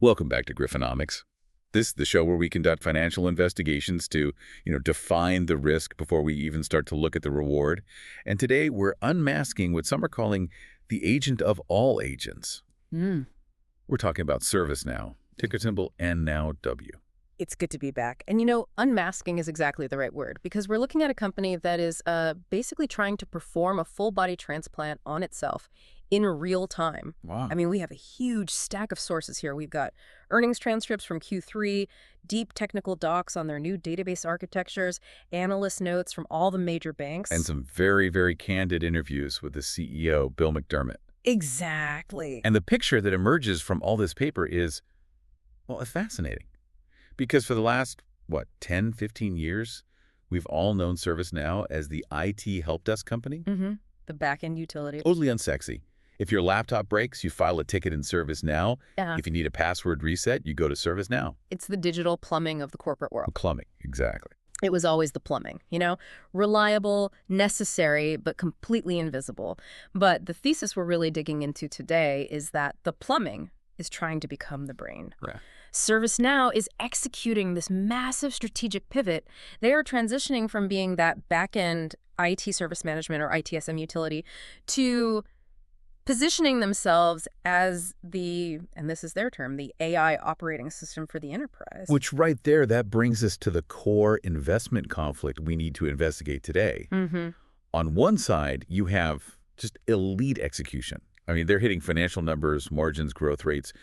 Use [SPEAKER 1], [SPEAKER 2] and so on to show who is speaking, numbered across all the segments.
[SPEAKER 1] Welcome back to Griffonomics. This is the show where we conduct financial investigations to, define the risk before we even start to look at the reward. And today we're unmasking what some are calling the agent of all agents.
[SPEAKER 2] Mm.
[SPEAKER 1] We're talking about ServiceNow, ticker symbol NNOW.
[SPEAKER 2] It's good to be back. And unmasking is exactly the right word because we're looking at a company that is basically trying to perform a full body transplant on itself in real time.
[SPEAKER 1] Wow.
[SPEAKER 2] I mean, we have a huge stack of sources here. We've got earnings transcripts from Q3, deep technical docs on their new database architectures, analyst notes from all the major banks.
[SPEAKER 1] And some very, very candid interviews with the CEO, Bill McDermott.
[SPEAKER 2] Exactly.
[SPEAKER 1] And the picture that emerges from all this paper is, well, fascinating. Because for the last, 10, 15 years, we've all known ServiceNow as the IT help desk company.
[SPEAKER 2] Mm-hmm. The back-end utility.
[SPEAKER 1] Totally unsexy. If your laptop breaks, you file a ticket in ServiceNow.
[SPEAKER 2] Yeah.
[SPEAKER 1] If you need a password reset, you go to ServiceNow.
[SPEAKER 2] It's the digital plumbing of the corporate world.
[SPEAKER 1] Plumbing, exactly.
[SPEAKER 2] It was always the plumbing, reliable, necessary, but completely invisible. But the thesis we're really digging into today is that the plumbing is trying to become the brain.
[SPEAKER 1] Right.
[SPEAKER 2] ServiceNow is executing this massive strategic pivot. They are transitioning from being that back-end IT service management or ITSM utility to positioning themselves as and this is their term, the AI operating system for the enterprise.
[SPEAKER 1] Which right there, that brings us to the core investment conflict we need to investigate today.
[SPEAKER 2] Mm-hmm.
[SPEAKER 1] On one side, you have just elite execution. I mean, they're hitting financial numbers, margins, growth rates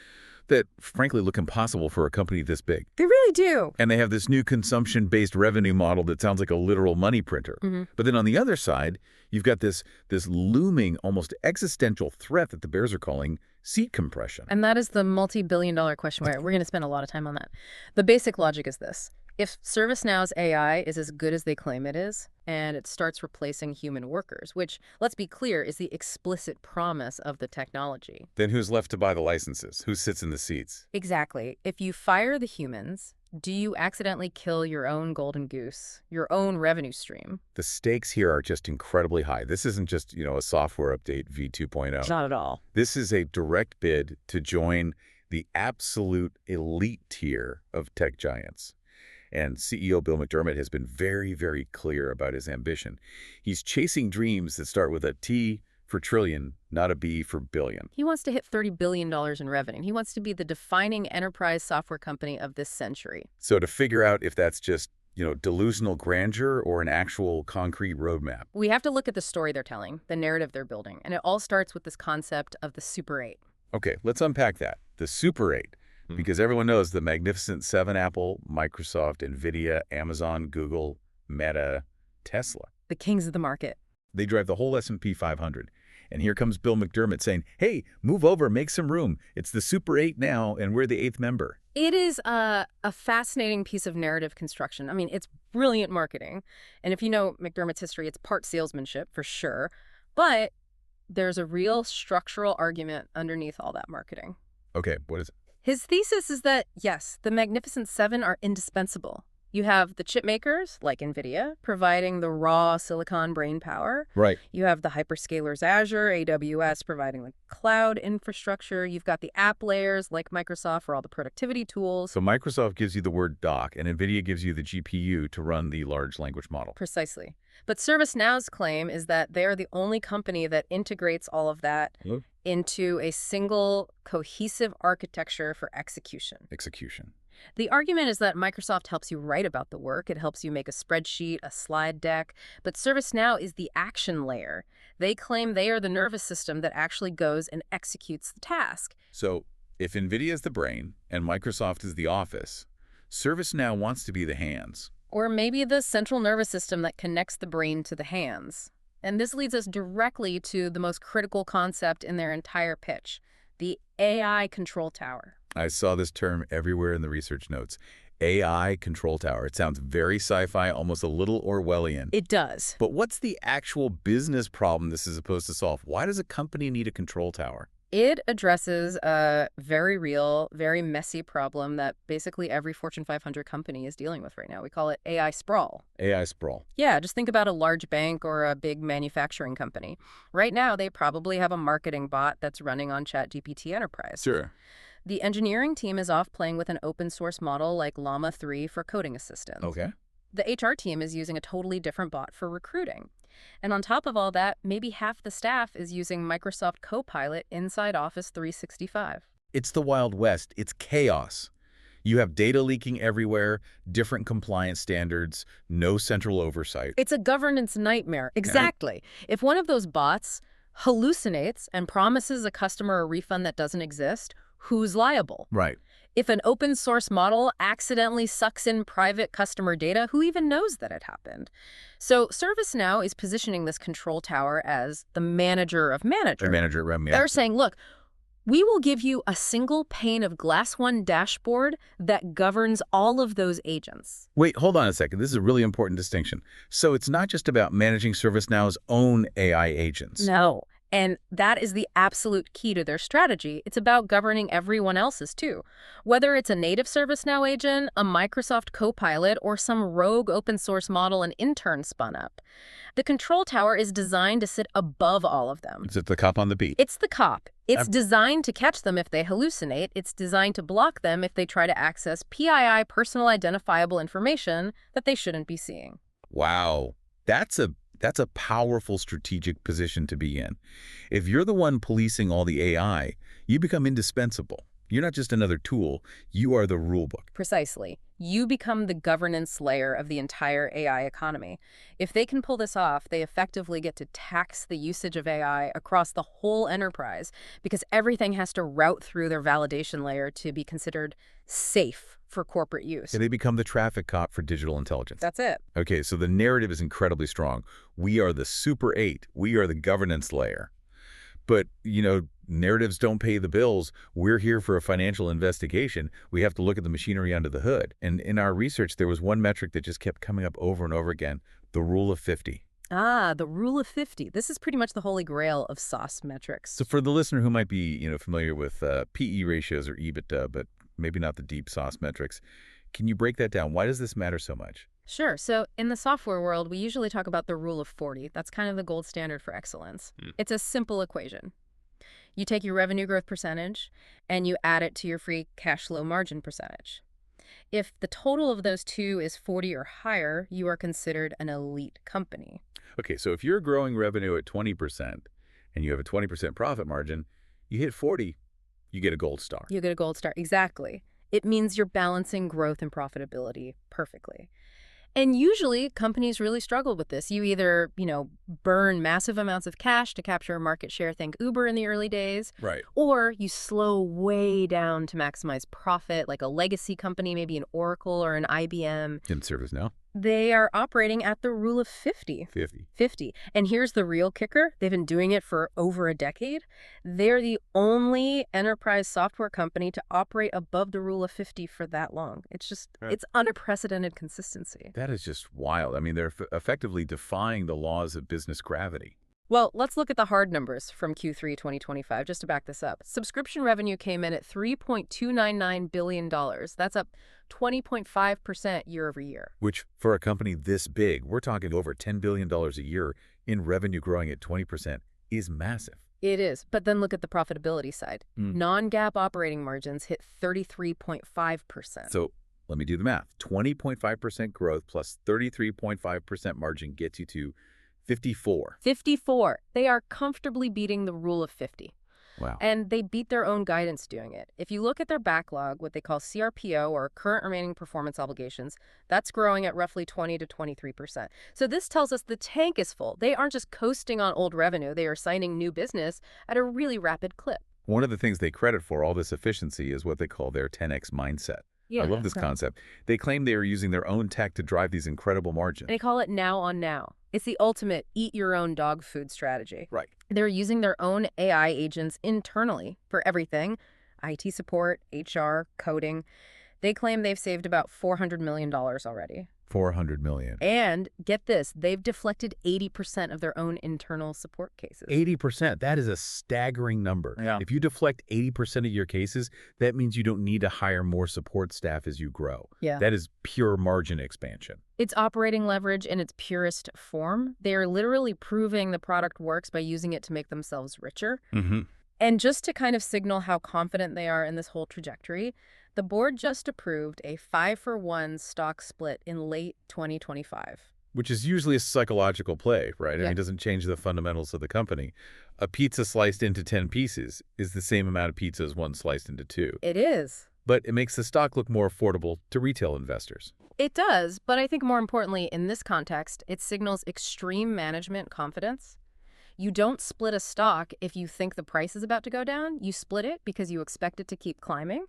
[SPEAKER 1] that frankly look impossible for a company this big.
[SPEAKER 2] They really do.
[SPEAKER 1] And they have this new consumption-based revenue model that sounds like a literal money printer.
[SPEAKER 2] Mm-hmm.
[SPEAKER 1] But then on the other side, you've got this looming, almost existential threat that the bears are calling seat compression.
[SPEAKER 2] And that is the multi-billion-dollar question. We're going to spend a lot of time on that. The basic logic is this. If ServiceNow's AI is as good as they claim it is, and it starts replacing human workers, which, let's be clear, is the explicit promise of the technology.
[SPEAKER 1] Then who's left to buy the licenses? Who sits in the seats?
[SPEAKER 2] Exactly. If you fire the humans, do you accidentally kill your own golden goose, your own revenue stream?
[SPEAKER 1] The stakes here are just incredibly high. This isn't just, a software update v2.0.
[SPEAKER 2] Not at all.
[SPEAKER 1] This is a direct bid to join the absolute elite tier of tech giants. And CEO Bill McDermott has been very, very clear about his ambition. He's chasing dreams that start with a T for trillion, not a B for billion.
[SPEAKER 2] He wants to hit $30 billion in revenue. He wants to be the defining enterprise software company of this century.
[SPEAKER 1] So to figure out if that's just, delusional grandeur or an actual concrete roadmap.
[SPEAKER 2] We have to look at the story they're telling, the narrative they're building. And it all starts with this concept of the Super 8.
[SPEAKER 1] Okay, let's unpack that. The Super 8. Because everyone knows the Magnificent 7, Apple, Microsoft, NVIDIA, Amazon, Google, Meta, Tesla.
[SPEAKER 2] The kings of the market.
[SPEAKER 1] They drive the whole S&P 500. And here comes Bill McDermott saying, hey, move over, make some room. It's the Super 8 now, and we're the 8th member.
[SPEAKER 2] It is a fascinating piece of narrative construction. I mean, it's brilliant marketing. And if you know McDermott's history, it's part salesmanship for sure. But there's a real structural argument underneath all that marketing.
[SPEAKER 1] Okay, what is it?
[SPEAKER 2] His thesis is that, yes, the Magnificent 7 are indispensable. You have the chip makers, like NVIDIA, providing the raw silicon brain power.
[SPEAKER 1] Right.
[SPEAKER 2] You have the hyperscalers Azure, AWS, providing the cloud infrastructure. You've got the app layers, like Microsoft, for all the productivity tools.
[SPEAKER 1] So Microsoft gives you the word doc, and NVIDIA gives you the GPU to run the large language model.
[SPEAKER 2] Precisely. But ServiceNow's claim is that they are the only company that integrates all of that into a single cohesive architecture for execution. The argument is that Microsoft helps you write about the work. It helps you make a spreadsheet, a slide deck. But ServiceNow is the action layer. They claim they are the nervous system that actually goes and executes the task.
[SPEAKER 1] So if NVIDIA is the brain and Microsoft is the office, ServiceNow wants to be the hands.
[SPEAKER 2] Or maybe the central nervous system that connects the brain to the hands. And this leads us directly to the most critical concept in their entire pitch, the AI control tower.
[SPEAKER 1] I saw this term everywhere in the research notes. AI control tower. It sounds very sci-fi, almost a little Orwellian.
[SPEAKER 2] It does.
[SPEAKER 1] But what's the actual business problem this is supposed to solve? Why does a company need a control tower?
[SPEAKER 2] It addresses a very real, very messy problem that basically every Fortune 500 company is dealing with right now. We call it AI sprawl.
[SPEAKER 1] AI sprawl.
[SPEAKER 2] Yeah, just think about a large bank or a big manufacturing company. Right now, they probably have a marketing bot that's running on ChatGPT Enterprise.
[SPEAKER 1] Sure.
[SPEAKER 2] The engineering team is off playing with an open source model like Llama 3 for coding assistance.
[SPEAKER 1] Okay.
[SPEAKER 2] The HR team is using a totally different bot for recruiting. And on top of all that, maybe half the staff is using Microsoft Copilot inside Office 365.
[SPEAKER 1] It's the Wild West. It's chaos. You have data leaking everywhere, different compliance standards, no central oversight.
[SPEAKER 2] It's a governance nightmare. Exactly. If one of those bots hallucinates and promises a customer a refund that doesn't exist, who's liable?
[SPEAKER 1] Right.
[SPEAKER 2] If an open source model accidentally sucks in private customer data, who even knows that it happened? So ServiceNow is positioning this control tower as the manager of managers.
[SPEAKER 1] The manager at REM, yeah.
[SPEAKER 2] They're saying, look, we will give you a single pane of glass one dashboard that governs all of those agents.
[SPEAKER 1] Wait, hold on a second. This is a really important distinction. So it's not just about managing ServiceNow's own AI agents.
[SPEAKER 2] No. And that is the absolute key to their strategy. It's about governing everyone else's too. Whether it's a native ServiceNow agent, a Microsoft Copilot, or some rogue open source model an intern spun up. The control tower is designed to sit above all of them.
[SPEAKER 1] Is it the cop on the beat?
[SPEAKER 2] It's the cop. It's designed to catch them if they hallucinate. It's designed to block them if they try to access PII, personal identifiable information, that they shouldn't be seeing.
[SPEAKER 1] Wow. That's a powerful strategic position to be in. If you're the one policing all the AI, you become indispensable. You're not just another tool, you are the rule book.
[SPEAKER 2] Precisely. You become the governance layer of the entire AI economy. If they can pull this off, they effectively get to tax the usage of AI across the whole enterprise because everything has to route through their validation layer to be considered safe for corporate use.
[SPEAKER 1] And they become the traffic cop for digital intelligence.
[SPEAKER 2] That's it.
[SPEAKER 1] Okay, so the narrative is incredibly strong. We are the Super 8. We are the governance layer. But, narratives don't pay the bills. We're here for a financial investigation. We have to look at the machinery under the hood. And in our research, there was one metric that just kept coming up over and over again, the rule of 50.
[SPEAKER 2] Ah, the rule of 50. This is pretty much the holy grail of SaaS metrics.
[SPEAKER 1] So for the listener who might be, familiar with PE ratios or EBITDA, but maybe not the deep SaaS metrics, can you break that down? Why does this matter so much?
[SPEAKER 2] Sure. So in the software world, we usually talk about the rule of 40. That's kind of the gold standard for excellence. It's a simple equation. You take your revenue growth percentage and you add it to your free cash flow margin percentage. If the total of those two is 40 or higher, you are considered an elite company.
[SPEAKER 1] Okay, so if you're growing revenue at 20% and you have a 20% profit margin, you hit 40, you get a gold star.
[SPEAKER 2] You get a gold star. Exactly. It means you're balancing growth and profitability perfectly. And usually, companies really struggle with this. You either, burn massive amounts of cash to capture market share, think Uber in the early days.
[SPEAKER 1] Right.
[SPEAKER 2] Or you slow way down to maximize profit, like a legacy company, maybe an Oracle or an IBM.
[SPEAKER 1] In ServiceNow?
[SPEAKER 2] They are operating at the rule of 50. 50. And here's the real kicker. They've been doing it for over a decade. They're the only enterprise software company to operate above the rule of 50 for that long. It's unprecedented consistency.
[SPEAKER 1] That is just wild. I mean, they're effectively defying the laws of business gravity.
[SPEAKER 2] Well, let's look at the hard numbers from Q3 2025, just to back this up. Subscription revenue came in at $3.299 billion. That's up 20.5% year over year.
[SPEAKER 1] Which, for a company this big, we're talking over $10 billion a year in revenue growing at 20%, is massive.
[SPEAKER 2] It is. But then look at the profitability side. Non-GAAP operating margins hit 33.5%.
[SPEAKER 1] So let me do the math. 20.5% growth plus 33.5% margin gets you to 54.
[SPEAKER 2] 54. They are comfortably beating the rule of 50.
[SPEAKER 1] Wow.
[SPEAKER 2] And they beat their own guidance doing it. If you look at their backlog, what they call CRPO, or current remaining performance obligations, that's growing at roughly 20 to 23%. So this tells us the tank is full. They aren't just coasting on old revenue. They are signing new business at a really rapid clip.
[SPEAKER 1] One of the things they credit for all this efficiency is what they call their 10x mindset.
[SPEAKER 2] Yeah,
[SPEAKER 1] I love this concept. They claim they are using their own tech to drive these incredible margins.
[SPEAKER 2] They call it now on now. It's the ultimate eat your own dog food strategy.
[SPEAKER 1] Right.
[SPEAKER 2] They're using their own AI agents internally for everything: IT support, HR, coding. They claim they've saved about $400 million already.
[SPEAKER 1] $400 million.
[SPEAKER 2] And get this, they've deflected 80% of their own internal support cases.
[SPEAKER 1] 80%. That is a staggering number.
[SPEAKER 2] Yeah.
[SPEAKER 1] If you deflect 80% of your cases, that means you don't need to hire more support staff as you grow.
[SPEAKER 2] Yeah.
[SPEAKER 1] That is pure margin expansion.
[SPEAKER 2] It's operating leverage in its purest form. They are literally proving the product works by using it to make themselves richer.
[SPEAKER 1] Mm-hmm.
[SPEAKER 2] And just to kind of signal how confident they are in this whole trajectory, the board just approved a 5-for-1 stock split in late 2025.
[SPEAKER 1] Which is usually a psychological play, right? I mean,
[SPEAKER 2] Yeah.
[SPEAKER 1] it doesn't change the fundamentals of the company. A pizza sliced into 10 pieces is the same amount of pizza as one sliced into 2.
[SPEAKER 2] It is.
[SPEAKER 1] But it makes the stock look more affordable to retail investors.
[SPEAKER 2] It does, but I think more importantly, in this context, it signals extreme management confidence. You don't split a stock if you think the price is about to go down. You split it because you expect it to keep climbing,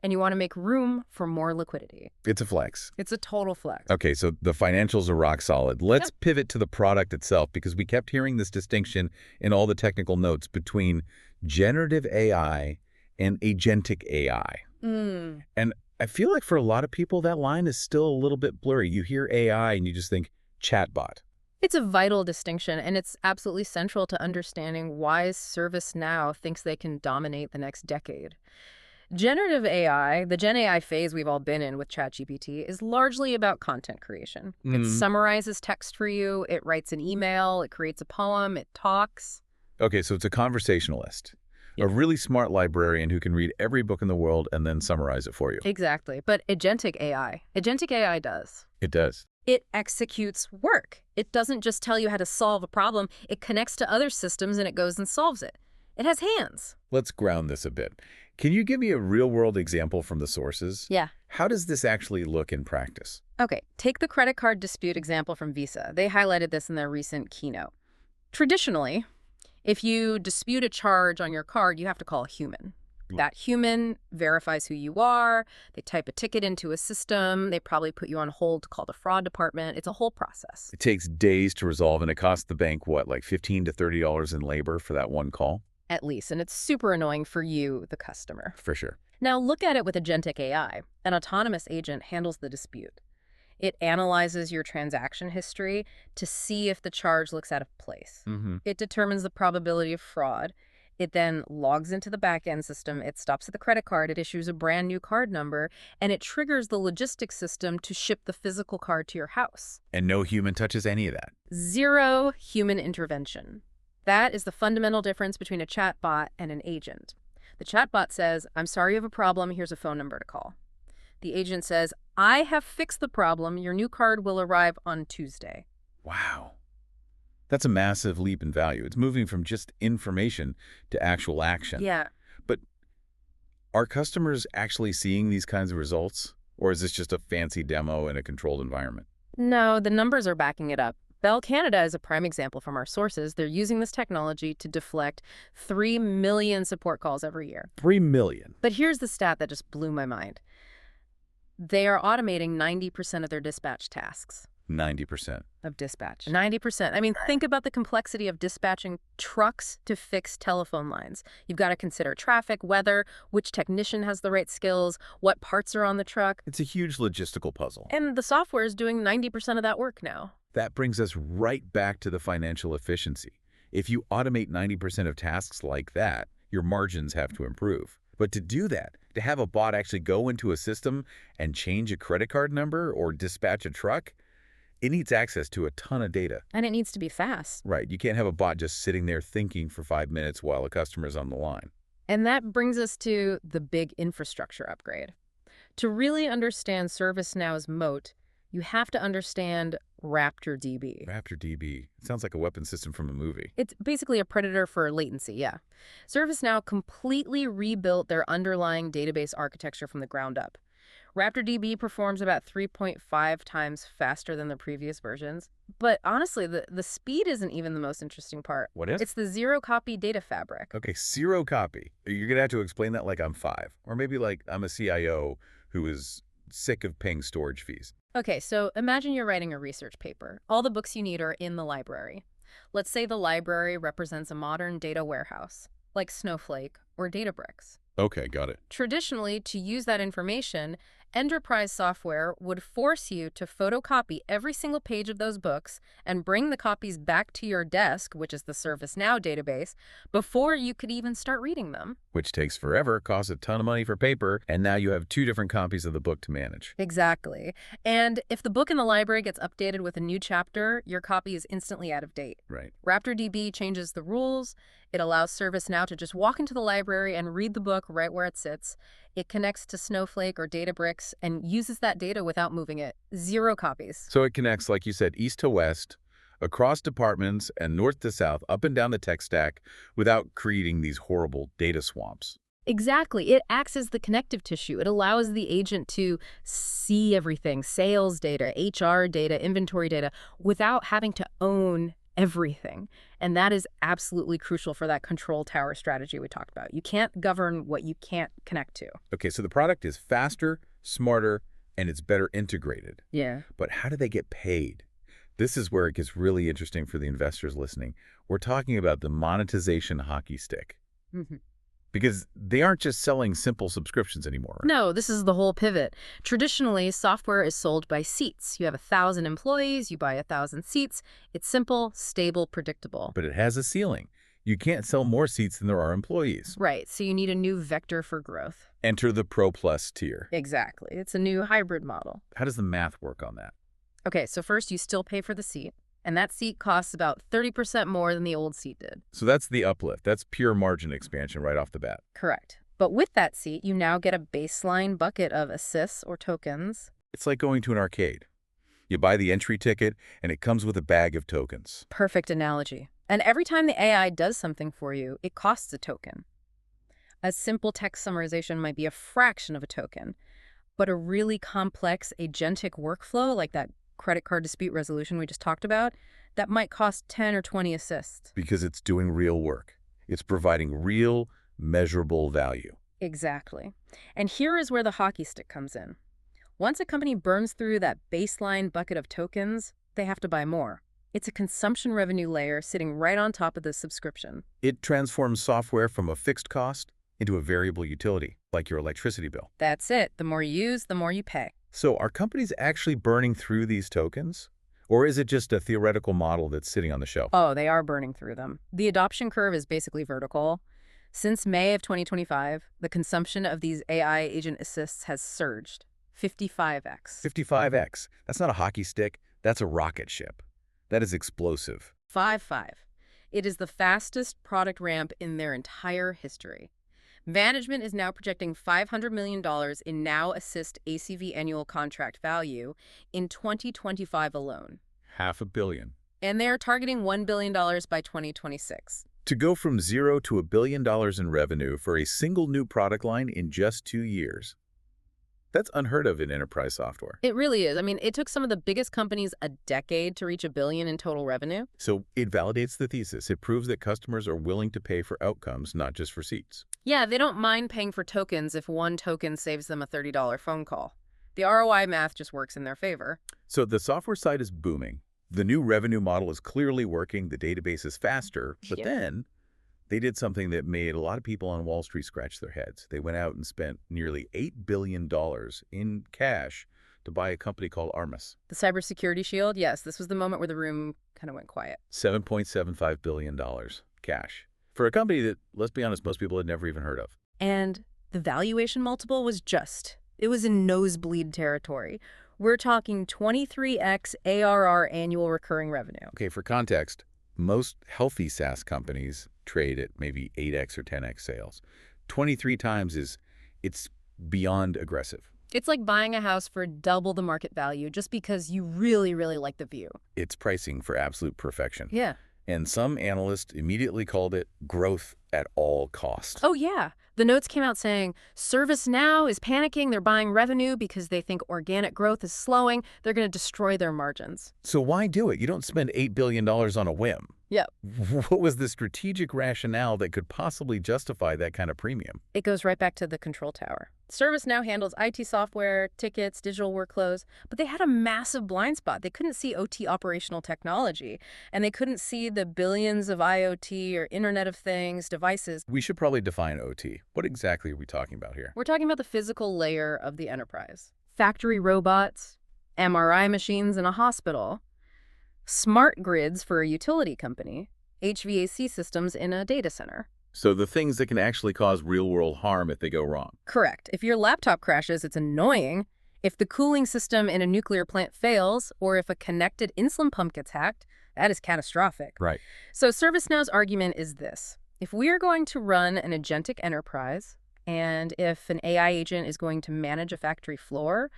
[SPEAKER 2] and you want to make room for more liquidity.
[SPEAKER 1] It's a flex.
[SPEAKER 2] It's a total flex.
[SPEAKER 1] Okay, so the financials are rock solid. Let's pivot to the product itself, because we kept hearing this distinction in all the technical notes between generative AI and agentic AI. And I feel like for a lot of people, that line is still a little bit blurry. You hear AI and you just think chatbot.
[SPEAKER 2] It's a vital distinction, and it's absolutely central to understanding why ServiceNow thinks they can dominate the next decade. Generative AI, the Gen AI phase we've all been in with ChatGPT, is largely about content creation. It summarizes text for you, it writes an email, it creates a poem, it talks.
[SPEAKER 1] Okay, so it's a conversationalist, a really smart librarian who can read every book in the world and then summarize it for you.
[SPEAKER 2] Exactly. But Agentic AI does.
[SPEAKER 1] It does.
[SPEAKER 2] It executes work. It doesn't just tell you how to solve a problem. It connects to other systems and it goes and solves it. It has hands.
[SPEAKER 1] Let's ground this a bit. Can you give me a real-world example from the sources?
[SPEAKER 2] Yeah.
[SPEAKER 1] How does this actually look in practice?
[SPEAKER 2] Okay, take the credit card dispute example from Visa. They highlighted this in their recent keynote. Traditionally, if you dispute a charge on your card, you have to call a human. That human verifies who you are, they type a ticket into a system, they probably put you on hold to call the fraud department. It's a whole process.
[SPEAKER 1] It takes days to resolve, and it costs the bank, what, like $15 to $30 in labor for that one call?
[SPEAKER 2] At least, and it's super annoying for you, the customer.
[SPEAKER 1] For sure.
[SPEAKER 2] Now look at it with Agentic AI. An autonomous agent handles the dispute. It analyzes your transaction history to see if the charge looks out of place. It determines the probability of fraud. It then logs into the back-end system, it stops at the credit card, it issues a brand new card number, and it triggers the logistics system to ship the physical card to your house.
[SPEAKER 1] And no human touches any of that.
[SPEAKER 2] Zero human intervention. That is the fundamental difference between a chatbot and an agent. The chatbot says, "I'm sorry you have a problem, here's a phone number to call." The agent says, "I have fixed the problem, your new card will arrive on Tuesday."
[SPEAKER 1] Wow. That's a massive leap in value. It's moving from just information to actual action.
[SPEAKER 2] Yeah.
[SPEAKER 1] But are customers actually seeing these kinds of results? Or is this just a fancy demo in a controlled environment?
[SPEAKER 2] No, the numbers are backing it up. Bell Canada is a prime example from our sources. They're using this technology to deflect 3 million support calls every year.
[SPEAKER 1] 3 million.
[SPEAKER 2] But here's the stat that just blew my mind. They are automating 90% of their dispatch tasks.
[SPEAKER 1] 90%.
[SPEAKER 2] Of dispatch. 90%. I mean, think about the complexity of dispatching trucks to fix telephone lines. You've got to consider traffic, weather, which technician has the right skills, what parts are on the truck.
[SPEAKER 1] It's a huge logistical puzzle.
[SPEAKER 2] And the software is doing 90% of that work now.
[SPEAKER 1] That brings us right back to the financial efficiency. If you automate 90% of tasks like that, your margins have to improve. But to do that, to have a bot actually go into a system and change a credit card number or dispatch a truck, it needs access to a ton of data.
[SPEAKER 2] And it needs to be fast.
[SPEAKER 1] Right. You can't have a bot just sitting there thinking for 5 minutes while a customer's on the line.
[SPEAKER 2] And that brings us to the big infrastructure upgrade. To really understand ServiceNow's moat, you have to understand RaptorDB.
[SPEAKER 1] RaptorDB. It sounds like a weapon system from a movie.
[SPEAKER 2] It's basically a predator for latency, yeah. ServiceNow completely rebuilt their underlying database architecture from the ground up. RaptorDB performs about 3.5 times faster than the previous versions. But honestly, the speed isn't even the most interesting part.
[SPEAKER 1] What is?
[SPEAKER 2] It's the zero-copy data fabric.
[SPEAKER 1] Okay, zero copy. You're going to have to explain that like I'm 5. Or maybe like I'm a CIO who is sick of paying storage fees.
[SPEAKER 2] Okay, so imagine you're writing a research paper. All the books you need are in the library. Let's say the library represents a modern data warehouse, like Snowflake or Databricks.
[SPEAKER 1] Okay, got it.
[SPEAKER 2] Traditionally, to use that information, Enterprise software would force you to photocopy every single page of those books and bring the copies back to your desk, which is the ServiceNow database, before you could even start reading them.
[SPEAKER 1] Which takes forever, costs a ton of money for paper, and now you have 2 different copies of the book to manage.
[SPEAKER 2] Exactly. And if the book in the library gets updated with a new chapter, your copy is instantly out of date.
[SPEAKER 1] Right.
[SPEAKER 2] RaptorDB changes the rules. It allows ServiceNow to just walk into the library and read the book right where it sits. It connects to Snowflake or Databricks and uses that data without moving it. 0 copies.
[SPEAKER 1] So it connects, like you said, east to west, across departments, and north to south, up and down the tech stack, without creating these horrible data swamps.
[SPEAKER 2] Exactly. It acts as the connective tissue. It allows the agent to see everything, sales data, HR data, inventory data, without having to own everything. And that is absolutely crucial for that control tower strategy we talked about. You can't govern what you can't connect to.
[SPEAKER 1] Okay, so the product is faster, smarter, and it's better integrated.
[SPEAKER 2] Yeah.
[SPEAKER 1] But how do they get paid? This is where it gets really interesting for the investors listening. We're talking about the monetization hockey stick.
[SPEAKER 2] Mm-hmm.
[SPEAKER 1] Because they aren't just selling simple subscriptions anymore.
[SPEAKER 2] No, this is the whole pivot. Traditionally, software is sold by seats. You have 1,000 employees, you buy 1,000 seats. It's simple, stable, predictable.
[SPEAKER 1] But it has a ceiling. You can't sell more seats than there are employees.
[SPEAKER 2] Right, so you need a new vector for growth.
[SPEAKER 1] Enter the Pro Plus tier.
[SPEAKER 2] Exactly. It's a new hybrid model.
[SPEAKER 1] How does the math work on that?
[SPEAKER 2] Okay, so first you still pay for the seat, and that seat costs about 30% more than the old seat did.
[SPEAKER 1] So that's the uplift. That's pure margin expansion right off the bat.
[SPEAKER 2] Correct. But with that seat, you now get a baseline bucket of assists or tokens.
[SPEAKER 1] It's like going to an arcade. You buy the entry ticket, and it comes with a bag of tokens.
[SPEAKER 2] Perfect analogy. And every time the AI does something for you, it costs a token. A simple text summarization might be a fraction of a token, but a really complex agentic workflow, like that credit card dispute resolution we just talked about, that might cost 10 or 20 assists.
[SPEAKER 1] Because it's doing real work. It's providing real, measurable value.
[SPEAKER 2] Exactly. And here is where the hockey stick comes in. Once a company burns through that baseline bucket of tokens, they have to buy more. It's a consumption revenue layer sitting right on top of the subscription.
[SPEAKER 1] It transforms software from a fixed cost into a variable utility, like your electricity bill.
[SPEAKER 2] That's it. The more you use, the more you pay.
[SPEAKER 1] So are companies actually burning through these tokens? Or is it just a theoretical model that's sitting on the shelf?
[SPEAKER 2] Oh, they are burning through them. The adoption curve is basically vertical. Since May of 2025, the consumption of these AI agent assists has surged 55x.
[SPEAKER 1] 55x. That's not a hockey stick. That's a rocket ship. That is explosive.
[SPEAKER 2] 5.5. It is the fastest product ramp in their entire history. Management is now projecting $500 million in Now Assist ACV annual contract value in 2025 alone.
[SPEAKER 1] $500 million.
[SPEAKER 2] And they're targeting $1 billion by 2026.
[SPEAKER 1] To go from 0 to $1 billion in revenue for a single new product line in just 2 years. That's unheard of in enterprise software.
[SPEAKER 2] It really is. I mean, it took some of the biggest companies a decade to reach $1 billion in total revenue.
[SPEAKER 1] So it validates the thesis. It proves that customers are willing to pay for outcomes, not just for seats.
[SPEAKER 2] Yeah, they don't mind paying for tokens if one token saves them a $30 phone call. The ROI math just works in their favor.
[SPEAKER 1] So the software side is booming. The new revenue model is clearly working. The database is faster. But then they did something that made a lot of people on Wall Street scratch their heads. They went out and spent nearly $8 billion in cash to buy a company called Armis.
[SPEAKER 2] The cybersecurity shield? Yes, this was the moment where the room kind of went quiet.
[SPEAKER 1] $7.75 billion cash. For a company that, let's be honest, most people had never even heard of.
[SPEAKER 2] And the valuation multiple was it was in nosebleed territory. We're talking 23x ARR annual recurring revenue.
[SPEAKER 1] Okay, for context, most healthy SaaS companies trade at maybe 8x or 10x sales. 23 times it's beyond aggressive.
[SPEAKER 2] It's like buying a house for double the market value just because you really, really like the view.
[SPEAKER 1] It's pricing for absolute perfection.
[SPEAKER 2] Yeah.
[SPEAKER 1] And some analysts immediately called it growth at all costs.
[SPEAKER 2] Oh, yeah. The notes came out saying, ServiceNow is panicking. They're buying revenue because they think organic growth is slowing. They're going to destroy their margins.
[SPEAKER 1] So why do it? You don't spend $8 billion on a whim.
[SPEAKER 2] Yep.
[SPEAKER 1] What was the strategic rationale that could possibly justify that kind of premium?
[SPEAKER 2] It goes right back to the control tower. ServiceNow handles IT software, tickets, digital workflows, but they had a massive blind spot. They couldn't see OT operational technology, and they couldn't see the billions of IoT or Internet of Things devices.
[SPEAKER 1] We should probably define OT. What exactly are we talking about here?
[SPEAKER 2] We're talking about the physical layer of the enterprise. factory robots, MRI machines in a hospital, smart grids for a utility company, HVAC systems in a data center.
[SPEAKER 1] So the things that can actually cause real-world harm if they go wrong.
[SPEAKER 2] Correct. If your laptop crashes, it's annoying. If the cooling system in a nuclear plant fails, or if a connected insulin pump gets hacked, that is catastrophic.
[SPEAKER 1] Right.
[SPEAKER 2] So ServiceNow's argument is this. If we are going to run an agentic enterprise, and if an AI agent is going to manage a factory floor,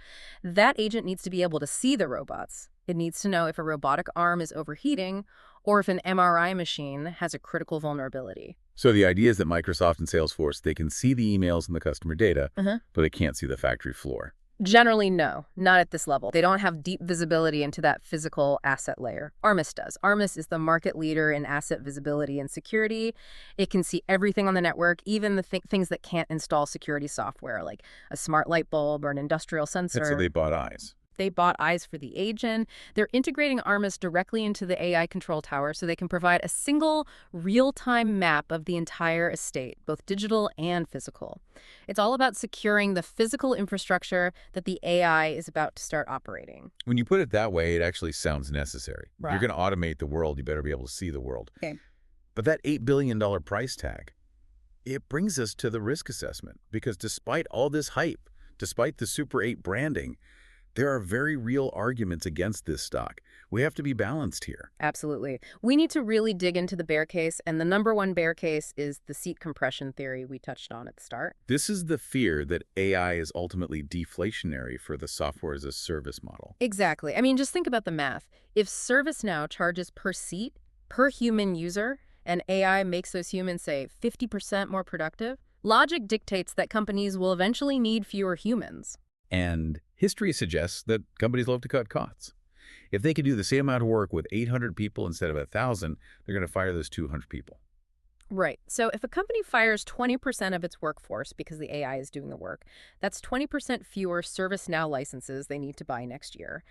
[SPEAKER 2] that agent needs to be able to see the robots. It needs to know if a robotic arm is overheating or if an MRI machine has a critical vulnerability.
[SPEAKER 1] So the idea is that Microsoft and Salesforce, they can see the emails and the customer data, but they can't see the factory floor.
[SPEAKER 2] Generally, no, not at this level. They don't have deep visibility into that physical asset layer. Armis does. Armis is the market leader in asset visibility and security. It can see everything on the network, even the things that can't install security software, like a smart light bulb or an industrial sensor.
[SPEAKER 1] And so they bought eyes.
[SPEAKER 2] They bought eyes for the agent. They're integrating Armis directly into the AI control tower so they can provide a single real-time map of the entire estate, both digital and physical. It's all about securing the physical infrastructure that the AI is about to start operating.
[SPEAKER 1] When you put it that way, it actually sounds necessary.
[SPEAKER 2] Right.
[SPEAKER 1] If you're going to automate the world, you better be able to see the world.
[SPEAKER 2] Okay.
[SPEAKER 1] But that $8 billion price tag, it brings us to the risk assessment, because despite all this hype, despite the Super 8 branding, there are very real arguments against this stock. We have to be balanced here.
[SPEAKER 2] Absolutely. We need to really dig into the bear case, and the number one bear case is the seat compression theory we touched on at the start.
[SPEAKER 1] This is the fear that AI is ultimately deflationary for the software as a service model.
[SPEAKER 2] Exactly. I mean, just think about the math. If ServiceNow charges per seat, per human user, and AI makes those humans, say, 50% more productive, logic dictates that companies will eventually need fewer humans.
[SPEAKER 1] And history suggests that companies love to cut costs. If they can do the same amount of work with 800 people instead of 1,000, they're going to fire those 200 people.
[SPEAKER 2] Right. So if a company fires 20% of its workforce because the AI is doing the work, that's 20% fewer ServiceNow licenses they need to buy next year.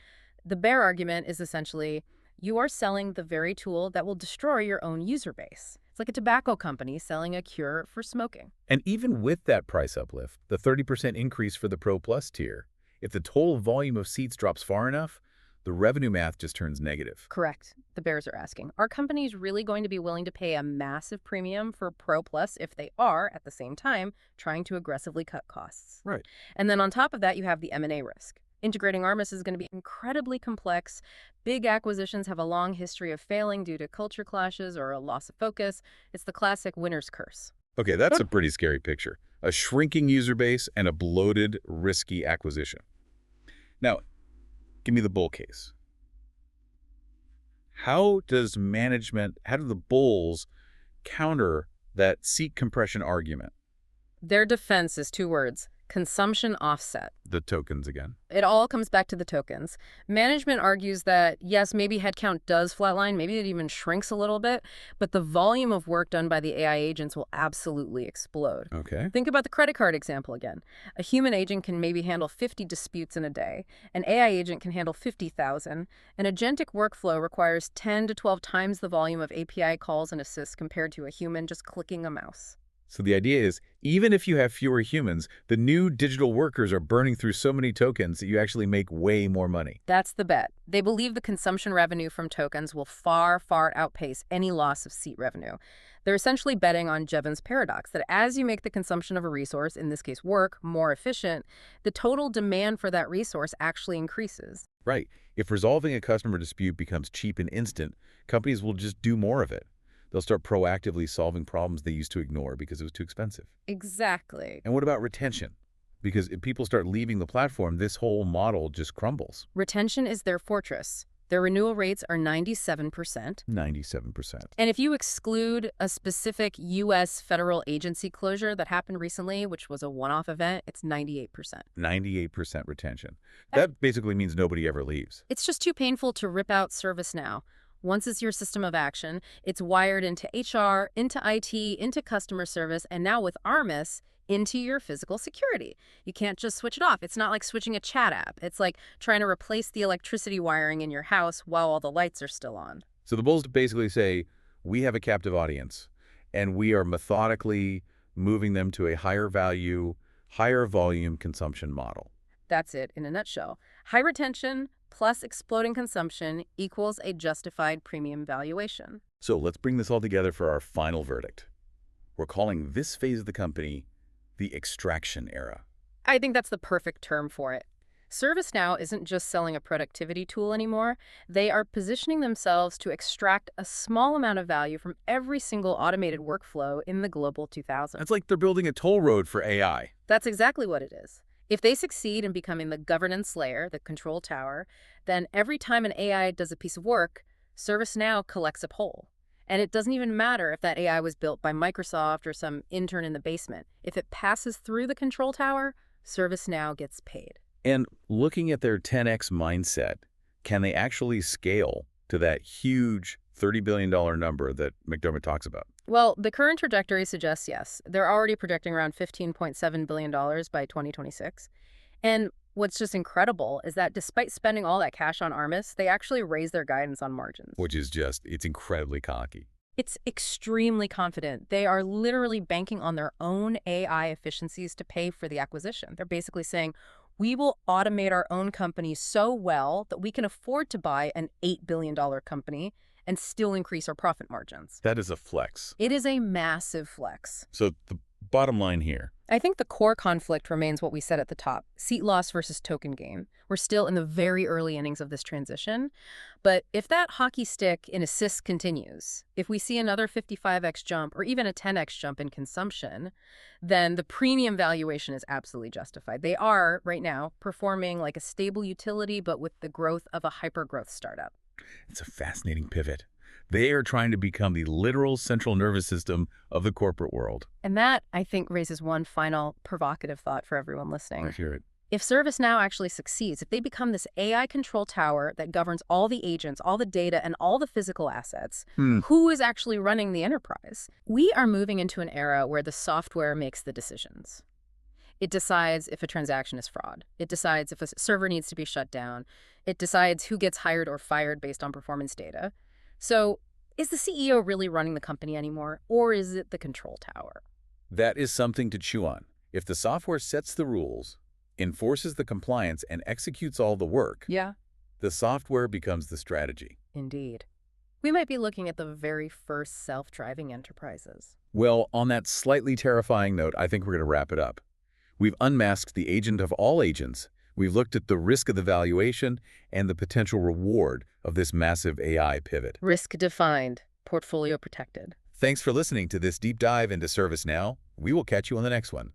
[SPEAKER 2] The bear argument is essentially, you are selling the very tool that will destroy your own user base. It's like a tobacco company selling a cure for smoking.
[SPEAKER 1] And even with that price uplift, the 30% increase for the Pro Plus tier, if the total volume of seats drops far enough, the revenue math just turns negative.
[SPEAKER 2] Correct. The bears are asking, are companies really going to be willing to pay a massive premium for Pro Plus if they are, at the same time, trying to aggressively cut costs?
[SPEAKER 1] Right.
[SPEAKER 2] And then on top of that, you have the M&A risk. Integrating Armis is going to be incredibly complex. Big acquisitions have a long history of failing due to culture clashes or a loss of focus. It's the classic winner's curse.
[SPEAKER 1] Okay, that's a pretty scary picture. A shrinking user base and a bloated, risky acquisition. Now, give me the bull case. How do the bulls counter that seat compression argument?
[SPEAKER 2] Their defense is two words: consumption offset.
[SPEAKER 1] The tokens again.
[SPEAKER 2] It all comes back to the tokens. Management argues that, yes, maybe headcount does flatline, maybe it even shrinks a little bit, but the volume of work done by the AI agents will absolutely explode.
[SPEAKER 1] Okay.
[SPEAKER 2] Think about the credit card example again. A human agent can maybe handle 50 disputes in a day. An AI agent can handle 50,000. An agentic workflow requires 10 to 12 times the volume of API calls and assists compared to a human just clicking a mouse.
[SPEAKER 1] So the idea is, even if you have fewer humans, the new digital workers are burning through so many tokens that you actually make way more money.
[SPEAKER 2] That's the bet. They believe the consumption revenue from tokens will far, far outpace any loss of seat revenue. They're essentially betting on Jevons paradox, that as you make the consumption of a resource, in this case work, more efficient, the total demand for that resource actually increases.
[SPEAKER 1] Right. If resolving a customer dispute becomes cheap and instant, companies will just do more of it. They'll start proactively solving problems they used to ignore because it was too expensive.
[SPEAKER 2] Exactly.
[SPEAKER 1] And what about retention? Because if people start leaving the platform, this whole model just crumbles.
[SPEAKER 2] Retention is their fortress. Their renewal rates are 97%.
[SPEAKER 1] 97%.
[SPEAKER 2] And if you exclude a specific U.S. federal agency closure that happened recently, which was a one-off event, it's 98%.
[SPEAKER 1] 98% retention. That basically means nobody ever leaves.
[SPEAKER 2] It's just too painful to rip out ServiceNow. Once it's your system of action, it's wired into HR, into IT, into customer service, and now with Armis, into your physical security. You can't just switch it off. It's not like switching a chat app. It's like trying to replace the electricity wiring in your house while all the lights are still on.
[SPEAKER 1] So the bulls basically say, we have a captive audience, and we are methodically moving them to a higher value, higher volume consumption model.
[SPEAKER 2] That's it in a nutshell. High retention plus exploding consumption equals a justified premium valuation.
[SPEAKER 1] So let's bring this all together for our final verdict. We're calling this phase of the company the extraction era.
[SPEAKER 2] I think that's the perfect term for it. ServiceNow isn't just selling a productivity tool anymore. They are positioning themselves to extract a small amount of value from every single automated workflow in the Global 2000.
[SPEAKER 1] It's like they're building a toll road for AI.
[SPEAKER 2] That's exactly what it is. If they succeed in becoming the governance layer, the control tower, then every time an AI does a piece of work, ServiceNow collects a poll. And it doesn't even matter if that AI was built by Microsoft or some intern in the basement. If it passes through the control tower, ServiceNow gets paid.
[SPEAKER 1] And looking at their 10x mindset, can they actually scale to that huge $30 billion number that McDermott talks about?
[SPEAKER 2] Well, the current trajectory suggests yes. They're already projecting around $15.7 billion by 2026. And what's just incredible is that despite spending all that cash on Armis, they actually raised their guidance on margins.
[SPEAKER 1] Which is just, it's incredibly cocky.
[SPEAKER 2] It's extremely confident. They are literally banking on their own AI efficiencies to pay for the acquisition. They're basically saying, we will automate our own company so well that we can afford to buy an $8 billion company and still increase our profit margins.
[SPEAKER 1] That is a flex.
[SPEAKER 2] It is a massive flex.
[SPEAKER 1] So the bottom line here.
[SPEAKER 2] I think the core conflict remains what we said at the top, seat loss versus token gain. We're still in the very early innings of this transition. But if that hockey stick in assists continues, if we see another 55x jump or even a 10x jump in consumption, then the premium valuation is absolutely justified. They are, right now, performing like a stable utility, but with the growth of a hyper-growth startup.
[SPEAKER 1] It's a fascinating pivot. They are trying to become the literal central nervous system of the corporate world.
[SPEAKER 2] And that, I think, raises one final provocative thought for everyone listening.
[SPEAKER 1] I hear it.
[SPEAKER 2] If ServiceNow actually succeeds, if they become this AI control tower that governs all the agents, all the data, and all the physical assets, who is actually running the enterprise? We are moving into an era where the software makes the decisions. It decides if a transaction is fraud. It decides if a server needs to be shut down. It decides who gets hired or fired based on performance data. So is the CEO really running the company anymore, or is it the control tower?
[SPEAKER 1] That is something to chew on. If the software sets the rules, enforces the compliance, and executes all the work, the software becomes the strategy.
[SPEAKER 2] Indeed. We might be looking at the very first self-driving enterprises.
[SPEAKER 1] Well, on that slightly terrifying note, I think we're going to wrap it up. We've unmasked the agent of all agents. We've looked at the risk of the valuation and the potential reward of this massive AI pivot.
[SPEAKER 2] Risk defined, portfolio protected.
[SPEAKER 1] Thanks for listening to this deep dive into ServiceNow. We will catch you on the next one.